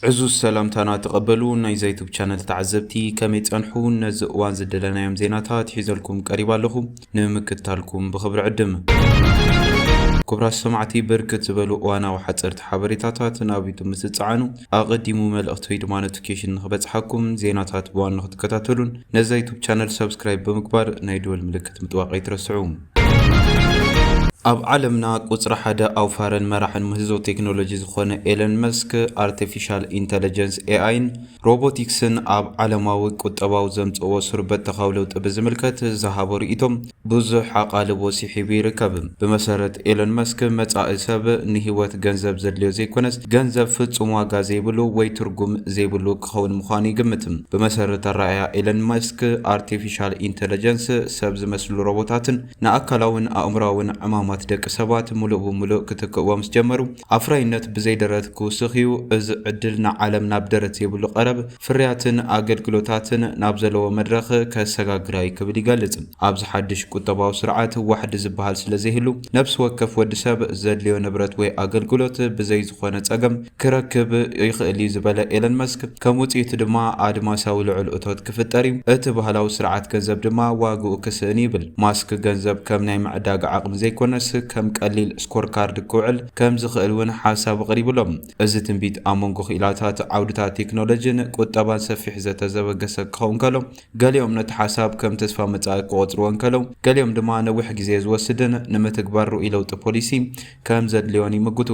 عزوز سلامتنا تقبلوا ناي يوتيوب شانل تعزبتي كمي تنحو نزقوان زدلنا يوم زيناتات حيزلكم قريبا لكم نمكتالكم بخبر عدم كبرى سمعتي بركت زبلو وانا وحصرت حبريتاتات نابيتو مسصعانو اقدمو ملأخت ويد ما نوتيفيكيشن نخبصحكم زيناتات بوان نختكتاتلون نزا يوتيوب شانل سبسكرايب بمكبار نايدول ملكت متواقع يترسعوم ኣብ ዓለምና ቁጽሪ ሓደ ኣውፋረን መራሕን ምህዞ ቴክኖሎጂ ዝኾነ ኤለን መስክ ኣርቲፊሻል ኢንተለጀንስ ኤአይን ሮቦቲክስን ኣብ ዓለማዊ ቁጠባዊ ዘምጽኦ ስርበት ተኻውለውጥ ብዝምልከት ዝሃቦ ርእይቶም ብዙሕ ኣቓልቦ ሲሒቡ ይርከብ። ብመሰረት ኤለን መስክ መጻኢ ሰብ ንህይወት ገንዘብ ዘድልዮ ዘይኮነስ ገንዘብ ፍጹም ዋጋ ዘይብሉ ወይ ትርጉም ዘይብሉ ክኸውን ምዃኑ ይግምት። ብመሰረት ኣረኣያ ኤለን መስክ ኣርቲፊሻል ኢንተለጀንስ ሰብ ዝመስሉ ሮቦታትን ንኣካላውን ኣእምሮውን ዕማማ ደቂ ሰባት ሙሉእ ብሙሉእ ክትክእዎም ጀመሩ ኣፍራይነት ብዘይደረት ክውስኽዩ እዚ ዕድል ንዓለም ናብ ደረት ዘይብሉ ቀረብ ፍርያትን ኣገልግሎታትን ናብ ዘለዎ መድረኽ ከሰጋግራይ ክብል ይገልጽ። ኣብዚ ሓድሽ ቁጠባዊ ስርዓት ዋሕዲ ዝበሃል ስለዘይህሉ ነፍሲ ወከፍ ወዲ ሰብ ዘድልዮ ንብረት ወይ ኣገልግሎት ብዘይ ዝኾነ ጸገም ክረክብ ይኽእል እዩ ዝበለ ኤለን መስክ ከም ውጽኢት ድማ ኣድማሳዊ ልዑል እቶት ክፍጠር እዩ፣ እቲ ባህላዊ ስርዓት ገንዘብ ድማ ዋግኡ ክስእን ይብል። ማስክ ገንዘብ ከም ናይ ምዕዳግ ዓቕሚ ዘይኮነስ ከም ቀሊል ስኮር ካርድ ክውዕል ከም ዝኽእል እውን ሓሳብ ቀሪብሎም። እዚ ትንቢት ኣብ መንጎ ክኢላታት ዓውድታት ቴክኖሎጂን ቁጠባን ሰፊሕ ዘተዘበገሰ ክኸውን ከሎ ገሊኦም ነቲ ሓሳብ ከም ተስፋ መጻኢ ክቆጽርዎን ከለው ገሊኦም ድማ ነዊሕ ግዜ ዝወስድን ንምትግባር ርኡይ ለውጢ ፖሊሲ ከም ዘድልዮን ይምግቱ።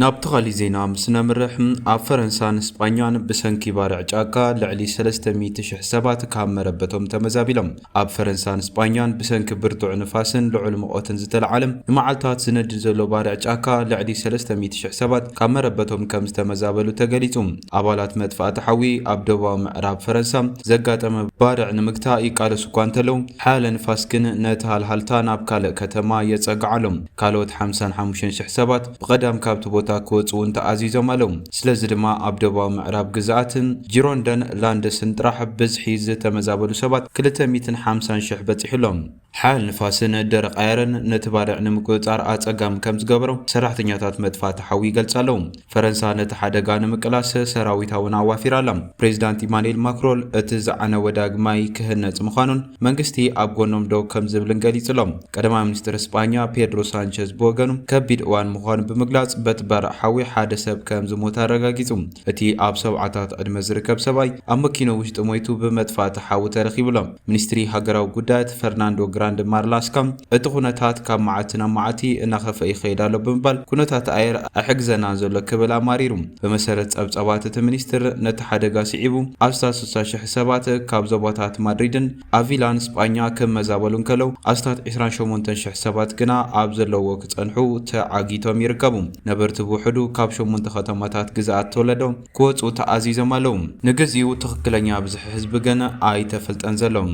ናብ ተኻሊ ዜና ምስ ነምርሕ ኣብ ፈረንሳን እስጳኛን ብሰንኪ ባርዕ ጫካ ልዕሊ 300,000 ሰባት ካብ መረበቶም ተመዛቢሎም። ኣብ ፈረንሳን እስጳኛን ብሰንኪ ብርቱዕ ንፋስን ልዑል ሙቐትን ዝተለዓለ ንመዓልታት ዝነድድ ዘሎ ባርዕ ጫካ ልዕሊ 300,000 ሰባት ካብ መረበቶም ከም ዝተመዛበሉ ተገሊጹ። ኣባላት መጥፋእቲ ሓዊ ኣብ ደቡባዊ ምዕራብ ፈረንሳ ዘጋጠመ ባርዕ ንምግታእ ይቃለሱ እኳ እንተለው ሓያለ ንፋስ ግን ነቲ ሃልሃልታ ናብ ካልእ ከተማ የጸግዓሎም። ካልኦት 55,000 ሰባት ብቐዳም ካብቲ ቦታ ክወጽኡን ተኣዚዞም ኣለዉ። ስለዚ ድማ ኣብ ደቡባዊ ምዕራብ ግዛኣትን ጂሮንደን ላንደስን ጥራሕ ብዝሒ ዝተመዛበሉ ሰባት 250,000 በፂሑሎም። ሓያል ንፋስን ደረቕ ኣየርን ነቲ ባርዕ ንምቁፅጻር ኣጸጋሚ ከም ዝገበሮ ሰራሕተኛታት መጥፋእቲ ሓዊ ይገልጹ ኣለዉ። ፈረንሳ ነቲ ሓደጋ ንምቅላስ ሰራዊታ እውን ኣዋፊራ ኣላ። ፕሬዚዳንት ኢማኑኤል ማክሮን እቲ ዝዓነወ ዳግማይ ክህነጽ ምዃኑን መንግስቲ ኣብ ጎኖም ደው ከም ዝብልን ገሊጹሎም። ቀዳማይ ሚኒስትር እስጳኛ ፔድሮ ሳንቸዝ ብወገኑ ከቢድ እዋን ምዃኑ ብምግላጽ በቲ ባርዕ ሓዊ ሓደ ሰብ ከም ዝሞት ኣረጋጊጹ። እቲ ኣብ 7 ዕድመ ዝርከብ ሰብኣይ ኣብ መኪና ውሽጢ ሞይቱ ብመጥፋእቲ ሓዊ ተረኺቡሎም። ሚኒስትሪ ሃገራዊ ጉዳያት ፈርናንዶ ግራንድ ማርላስካ እቲ ኩነታት ካብ መዓልቲ ናብ መዓልቲ እናኸፍአ ይኸይድ ኣሎ ብምባል ኩነታት ኣየር ኣይሕግዘናን ዘሎ ክብል ኣማሪሩ። ብመሰረት ጸብጻባት እቲ ሚኒስትር ነቲ ሓደጋ ስዒቡ ኣስታት 60,000 ሰባት ካብ ዞባታት ማድሪድን ኣቪላን እስጳኛ ክመዛበሉን ከለው ኣስታት 28,000 ሰባት ግና ኣብ ዘለዎ ክጸንሑ ተዓጊቶም ይርከቡ። ነበርቲ ውሕዱ ካብ 8 ከተማታት ግዛኣት ተወለዶ ክወፁ ተኣዚዞም ኣለዉ። ንግዚኡ ትኽክለኛ ብዝሒ ህዝቢ ግን ኣይተፈልጠን ዘሎም።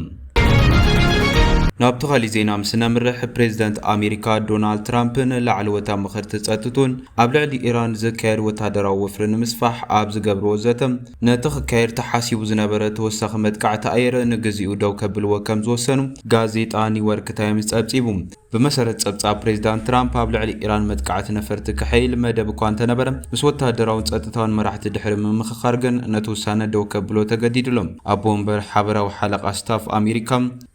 ናብ ተኻሊ ዜና ምስ ነምርሕ ፕሬዚደንት ኣሜሪካ ዶናልድ ትራምፕን ላዕለዎት ምኽርቲ ጸጥቱን ኣብ ልዕሊ ኢራን ዝካየድ ወታደራዊ ወፍሪ ንምስፋሕ ኣብ ዝገብርዎ ዘተ ነቲ ክካየድ ተሓሲቡ ዝነበረ ተወሳኺ መጥቃዕቲ ኣየር ንግዚኡ ደው ከብልዎ ከም ዝወሰኑ ጋዜጣ ኒውዮርክ ታይምስ ጸብጺቡ። ብመሰረት ጸብጻብ ፕሬዚዳንት ትራምፕ ኣብ ልዕሊ ኢራን መጥቃዕቲ ነፈርቲ ክሐይል መደብ እኳ እንተነበረ ምስ ወታደራውን ጸጥታውን መራሕቲ ድሕሪ ምምኽኻር ግን ነቲ ውሳነ ደው ከብሎ ተገዲድሎም። ኣብ ቦምበር ሓበራዊ ሓለቓ ስታፍ ኣሜሪካ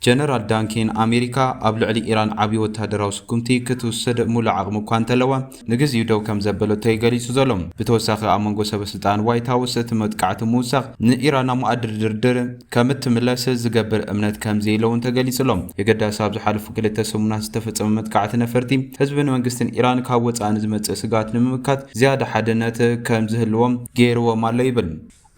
ጀነራል ዳንኪን ኣሜሪካ ኣብ ልዕሊ ኢራን ዓብዪ ወታደራዊ ስጉምቲ ክትውሰድ ሙሉእ ዓቕሚ እኳ እንተለዋ ንግዚኡ ደው ከም ዘበለቶ ይገሊጹ ዘሎ። ብተወሳኺ ኣብ መንጎ ሰበስልጣን ዋይት ሃውስ እቲ መጥቃዕቲ ምውሳኽ ንኢራን ኣብ መኣዲ ድርድር ከም እትምለስ ዝገብር እምነት ከም ዘየለውን ተገሊጹሎም። የገዳሲ ኣብ ዝሓለፉ 2 ሰሙናት ዝተፈጸመ መጥቃዕቲ ነፈርቲ ህዝብን መንግስትን ኢራን ካብ ወጻኢ ዝመጽእ ስጋት ንምምካት ዝያዳ ሓድነት ከም ዝህልዎም ገይርዎም ኣሎ ይብል።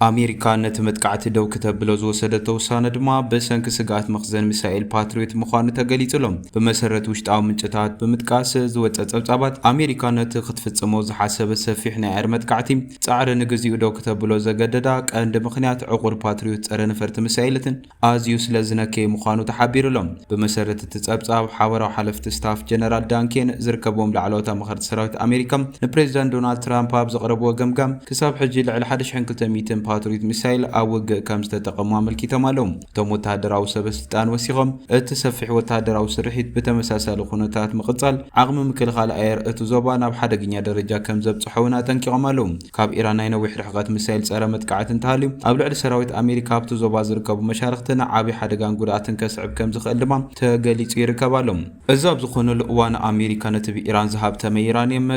ኣሜሪካ ነቲ መጥቃዕቲ ደው ከተብሎ ዝወሰደቶ ውሳነ ድማ ብሰንኪ ስጋት መኽዘን ሚሳኤል ፓትሪዮት ምዃኑ ተገሊጹሎም። ብመሰረት ውሽጣዊ ምንጭታት ብምጥቃስ ዝወፀ ጸብጻባት ኣሜሪካ ነቲ ክትፍጽሞ ዝሓሰበ ሰፊሕ ናይ ኣየር መጥቃዕቲ ጻዕሪ ንግዚኡ ደው ከተብሎ ዘገደዳ ቀንዲ ምኽንያት ዕቑር ፓትሪዮት ጸረ ነፈርቲ ሚሳኤላትን ኣዝዩ ስለ ዝነከየ ምዃኑ ተሓቢሩሎም። ብመሰረት እቲ ጸብጻብ ሓበራዊ ሓለፍቲ ስታፍ ጀነራል ዳንኬን ዝርከቦም ላዕለዎት መኽርቲ ሰራዊት ኣሜሪካ ንፕሬዚዳንት ዶናልድ ትራምፕ ኣብ ዘቕረብዎ ገምጋም ክሳብ ሕጂ ልዕሊ 1,200 ፓትሪዮት ሚሳይል ኣብ ውግእ ከም ዝተጠቐሙ ኣመልኪቶም ኣለዉ። እቶም ወተሃደራዊ ሰበስልጣን ወሲኾም እቲ ሰፊሕ ወተሃደራዊ ስርሒት ብተመሳሳሊ ኩነታት ምቕጻል ዓቕሚ ምክልኻል ኣየር እቲ ዞባ ናብ ሓደገኛ ደረጃ ከም ዘብጽሖውን ኣጠንቂቖም ኣለዉ። ካብ ኢራን ናይ ነዊሕ ርሕቀት ሚሳይል ጸረ መጥቃዕቲ እንተሃልዩ ኣብ ልዕሊ ሰራዊት ኣሜሪካ ኣብቲ ዞባ ዝርከቡ መሻርክትን ዓብዪ ሓደጋን ጉድኣትን ከስዕብ ከም ዝኽእል ድማ ተገሊጹ ይርከብ ኣሎ። እዚ ኣብ ዝኾነሉ እዋን ኣሜሪካ ነቲ ብኢራን ዝሃብተመ ዩራኒየም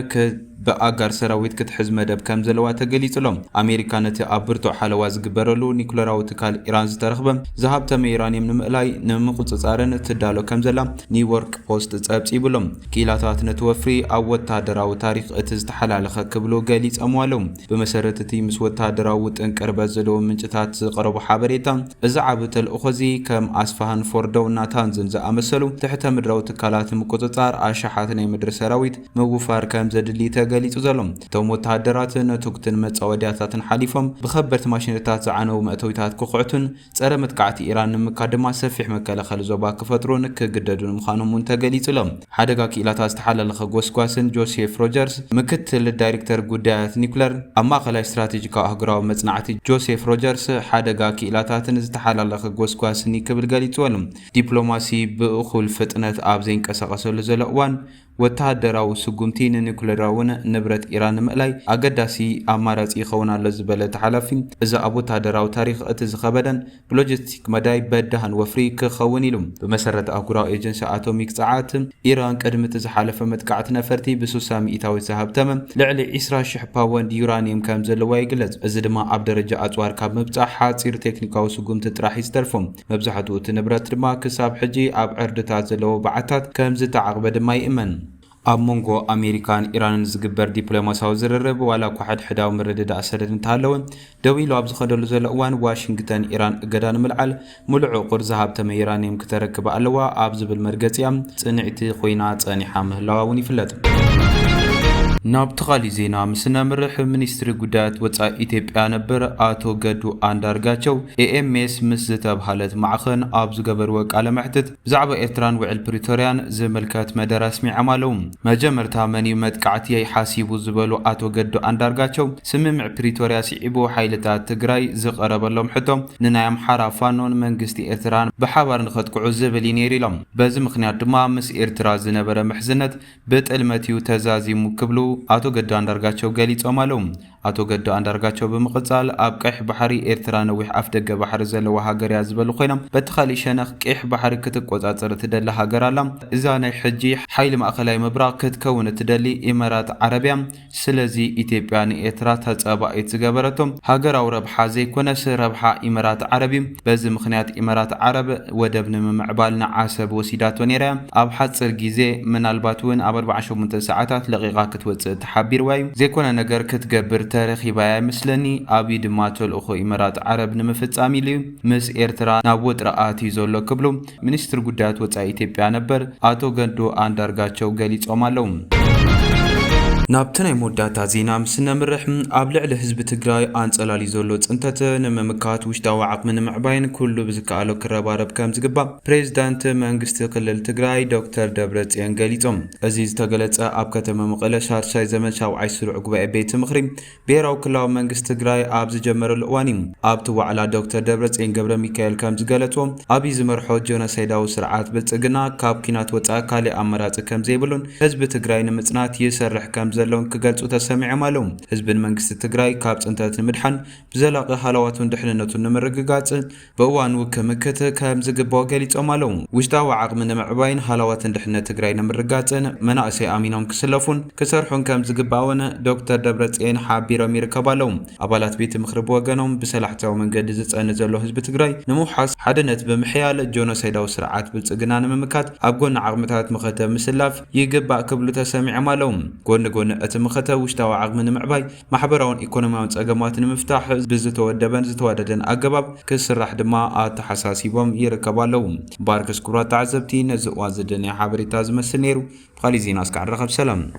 በኣጋር ሰራዊት ክትሕዝ መደብ ከም ዘለዋ ተገሊጹሎም። ኣሜሪካ ነቲ ኣብ ብርቱዕ ሓለዋ ዝግበረሉ ኒኩለራዊ ትካል ኢራን ዝተረኽበ ዝሃብተመ ዩራኒየም ንምእላይ ንምቁፅጻርን ትዳሎ ከም ዘላ ኒውዮርክ ፖስት ጸብጺቡሎም። ክኢላታት ነቲ ወፍሪ ኣብ ወተሃደራዊ ታሪክ እቲ ዝተሓላለኸ ክብሉ ገሊፆም ኣለዉ። ብመሰረት እቲ ምስ ወተሃደራዊ ውጥን ቅርበት ዘለዎ ምንጭታት ዝቐረቡ ሓበሬታ እዚ ዓብ ተልእኾ እዚ ከም ኣስፋሃን ፎርዶው ናታንዝን ዝኣመሰሉ ትሕተ ምድራዊ ትካላት ንምቁፅጻር ኣሸሓት ናይ ምድሪ ሰራዊት ምውፋር ከም ዘድሊ ገሊጹ ዘሎ። እቶም ወተሃደራት ነቱክትን መጻወድያታትን ሓሊፎም ብኸበርቲ ማሽነታት ዝዓነው መእተዊታት ክኹዕቱን ጸረ መጥቃዕቲ ኢራን ንምካድ ድማ ሰፊሕ መከላኸሊ ዞባ ክፈጥሩን ክግደዱን ምዃኖም እውን ተገሊጹሎም። ሓደጋ ክኢላታት ዝተሓላለኸ ጎስጓስን ጆሴፍ ሮጀርስ ምክትል ዳይሬክተር ጉዳያት ኒኩለር ኣብ ማእኸላይ ስትራቴጂካዊ ኣህጉራዊ መጽናዕቲ ጆሴፍ ሮጀርስ ሓደጋ ክኢላታትን ዝተሓላለኸ ጎስጓስን ክብል ገሊጹሉ። ዲፕሎማሲ ብእኹል ፍጥነት ኣብ ዘይንቀሳቐሰሉ ዘሎ እዋን ወተሃደራዊ ስጉምቲ ንኒኩለራውን ንብረት ኢራን ንምእላይ ኣገዳሲ ኣማራጺ ይኸውን ኣሎ ዝበለ ተሓላፊ እዚ ኣብ ወተሃደራዊ ታሪክ እቲ ዝኸበደን ብሎጂስቲክ መዳይ በዳህን ወፍሪ ክኸውን ኢሉ። ብመሰረት ኣህጉራዊ ኤጀንሲ ኣቶሚክ ጸዓት ኢራን ቅድሚ እቲ ዝሓለፈ መጥቃዕቲ ነፈርቲ ብ60 ሚእታዊት ዝሃብተመ ልዕሊ 20,000 ፓውንድ ዩራኒየም ከም ዘለዋ ይግለጽ። እዚ ድማ ኣብ ደረጃ ኣጽዋር ካብ ምብጻሕ ሓጺር ቴክኒካዊ ስጉምቲ ጥራሕ ይዝተርፎም። መብዛሕትኡ እቲ ንብረት ድማ ክሳብ ሕጂ ኣብ ዕርድታት ዘለዎ በዓታት ከም ዝተዓቕበ ድማ ይእመን። ኣብ መንጎ ኣሜሪካን ኢራንን ዝግበር ዲፕሎማሲያዊ ዝርርብ ዋላ እኳ ሕድሕዳዊ ምርድዳእ ሰደድ እንተሃለወ ደው ኢሉ ኣብ ዝኸደሉ ዘሎ እዋን ዋሽንግተን ኢራን እገዳ ንምልዓል ሙሉዕ ዕቑር ዝሃብተመ ዩራኒየም ክተረክብ ኣለዋ ኣብ ዝብል መርገፂያ ጽንዕቲ ኮይና ጸኒሓ ምህላዋ እውን ይፍለጥ። ናብ ተኻሊ ዜና ምስ ነምርሕ ሚኒስትሪ ጉዳያት ወፃኢ ኢትዮጵያ ነበር ኣቶ ገዱ አንዳርጋቸው ኤኤምኤስ ምስ ዝተባሃለት ማዕኸን ኣብ ዝገበርዎ ቃለ መሕትት ብዛዕባ ኤርትራን ውዕል ፕሪቶርያን ዝምልከት መደረ ኣስሚዖም ኣለዉ። መጀመርታ መኒ መጥቃዕቲ ይሓሲቡ ዝበሉ ኣቶ ገዱ አንዳርጋቸው ስምምዕ ፕሪቶርያ ስዒቡ ሓይልታት ትግራይ ዝቐረበሎም ሕቶም ንናይ ኣምሓራ ፋኖን መንግስቲ ኤርትራን ብሓባር ንኸጥቅዑ ዝብል ነይሩ ኢሎም። በዚ ምክንያት ድማ ምስ ኤርትራ ዝነበረ ምሕዝነት ብጥልመትዩ ተዛዚሙ ክብሉ አቶ ገዱ አንዳርጋቸው ገሊጾም ኣለዉ። አቶ ገዱ አንዳርጋቸው ብምቕጻል ኣብ ቀይሕ ባሕሪ ኤርትራ ነዊሕ ኣፍ ደገ ባሕሪ ዘለዋ ሃገር እያ ዝበሉ ኮይኖም በቲ ኻሊእ ሸነኽ ቀይሕ ባሕሪ ክትቆጻጸር ትደሊ ሃገር ኣላ። እዛ ናይ ሕጂ ሓይሊ ማእኸላይ ምብራቕ ክትከውን ትደሊ ኢማራት ዓረብያ። ስለዚ ኢትዮጵያ ንኤርትራ ተጸባኢት ዝገበረቶም ሃገራዊ ረብሓ ዘይኮነስ ረብሓ ኢማራት ዓረብ እዩ። በዚ ምክንያት ኢማራት ዓረብ ወደብ ንምምዕባል ንዓሰብ ወሲዳቶ ነይራ ኣብ ሓጽር ግዜ ምናልባት እውን ኣብ 48 ሰዓታት ለቂቓ ክትወጽእ ተሓቢርዋ እዩ። ዘይኮነ ነገር ክትገብር ተረኺባ ይመስለኒ። ኣብይ ድማ ተልእኾ ኢማራት ዓረብ ንምፍጻም ኢሉ ምስ ኤርትራ ናብ ወጥሪ ኣትዩ ዘሎ ክብሉ ሚኒስትሪ ጉዳያት ወፃኢ ኢትዮጵያ ነበር ኣቶ ገዱ አንዳርጋቸው ገሊጾም ኣለዉ። ናብቲ ናይ መወዳእታ ዜና ምስ ነምርሕ ኣብ ልዕሊ ህዝቢ ትግራይ ኣንጸላሊ ዘሎ ጽንተት ንምምካት ውሽጣዊ ዓቕሚ ንምዕባይን ኩሉ ብዝከኣሎ ክረባረብ ከም ዝግባእ ፕሬዚዳንት መንግስቲ ክልል ትግራይ ዶክተር ደብረጽዮን ገሊጾም። እዚ ዝተገለጸ ኣብ ከተማ መቐለ ሻርሻይ ዘመን 7ይ ስሩዕ ጉባኤ ቤት ምኽሪ ብሄራዊ ክልላዊ መንግስቲ ትግራይ ኣብ ዝጀመረሉ እዋን እዩ። ኣብቲ ዋዕላ ዶክተር ደብረጽዮን ገብረ ሚካኤል ከም ዝገለጽዎ ኣብይ ዝመርሖ ጆኖሳይዳዊ ስርዓት ብልጽግና ካብ ኪናት ወፃኢ ካሊእ ኣማራጺ ከም ዘይብሉን ህዝቢ ትግራይ ንምጽናት ይሰርሕ ከም ዘለውን ክገልጹ ተሰሚዖም ኣለዉ። ህዝብን መንግስቲ ትግራይ ካብ ጽንተት ንምድሓን ብዘላቂ ሃለዋቱን ድሕንነቱን ንምርግጋጽ ብእዋኑ ክምክት ከም ዝግባእ ገሊጾም ኣለዉ። ውሽጣዊ ዓቕሚ ንምዕባይን ሃለዋትን ድሕንነት ትግራይ ንምርጋጽን መናእሰይ ኣሚኖም ክስለፉን ክሰርሑን ከም ዝግባእውን ዶክተር ደብረጽዮን ሓቢሮም ይርከቡ ኣለዉ። ኣባላት ቤት ምኽሪ ብወገኖም ብሰላሕታዊ መንገዲ ዝጸንሕ ዘሎ ህዝቢ ትግራይ ንምውሓስ ሓድነት ብምሕያል ጆኖሳይዳዊ ስርዓት ብልጽግና ንምምካት ኣብ ጎኒ ዓቕምታት ምኽተ ምስላፍ ይግባእ ክብሉ ተሰሚዖም ኣለዉ። ጎኒ ጎኒ እቲ ምኽተ ውሽጣዊ ዓቕሚ ንምዕባይ ማሕበራውን ኢኮኖሚያውን ጸገማት ንምፍታሕ ብዝተወደበን ዝተዋደደን ኣገባብ ክስራሕ ድማ ኣተሓሳሲቦም ይርከቡ ኣለዉ። ባርክስ ክቡራት ተዓዘብቲ ነዚ እዋን ዝደንያ ሓበሬታ ዝመስል ነይሩ። ብኻሊእ ዜና እስካዕ ንረኸብ ሰላም።